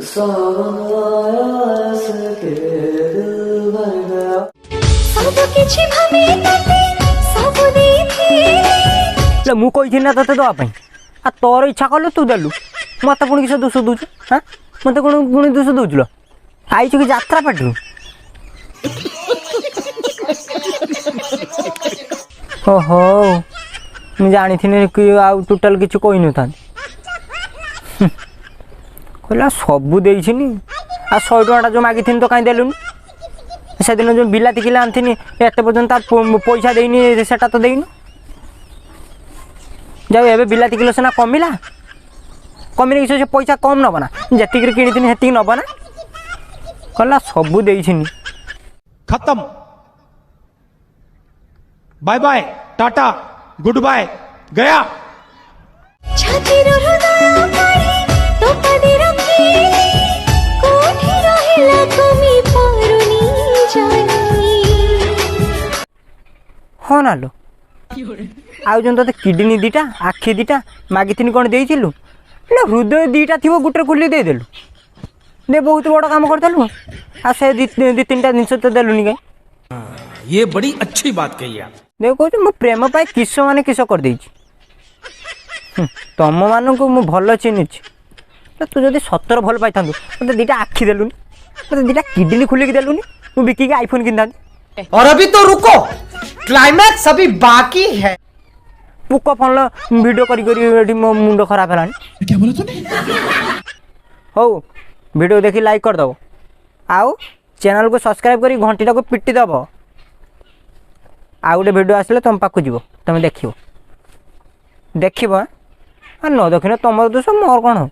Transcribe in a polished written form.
सावन आया ऐसे के दिल भर गया। सब किछि भाबी तते सब देथि मु कही ना तोते दवा आ तोर इच्छा कलु तू देलु मत पुणी किस दोष दूचु हाँ मत कौन पुणी दोष दूचु आईचु कि यात्रा पार्टी ओहो मुझे जानी कि आउ टोटाल किसी कही न था कहला सबू देनी आ 100 टका जो मागी तो कहीं देलुनि से दिन जो बिलाती किला आनी एत पर्यंत पैसा देनी सेटा तो देनु जाऊ ए बिलाती किलो सीना कमिला कमिले किसी पैसा कम नब ना जी किणी हेती नब ना कहला सबू देनी खत्म bye bye tata good bye गया। छातीर हृदय पाई तो पदे रखी कोठी रहिला तुमी पारुनी जानी हाँ ना लो आउ जो ते किडनी दीटा आखि दीटा मागिथिनी कौन देइथिलु हृदय दीटा थी गोटे खुली देदेलु दे बहुत बड़ काम करदेलु आ से दी 3टा जिनस तो देलुनि कहीं ये बड़ी अच्छी बात कही आप देख कहूँ मो प्रेम पाई किस माने किस कर देछि तुम मानक मु भल चिन्ह तू जदि सतर भल पाई मत 2टा आखि देलुनि मत 2टा किडनी खुलिक देलुनि मु बिकी आईफोन किन और अभी तो रुको क्लाइमैक्स अभी बाकी है। पुक फोन वीडियो करी मो मुंड खराब है क्या बोला तूने हो वीडियो देखी लाइक कर दो आउ चैनल को सब्सक्राइब करी घंटीटा को पिटी दब आउ गोटे वीडियो आसले तुम पाक जीव तुम देखो न देखना तुम दोष मोर कौन।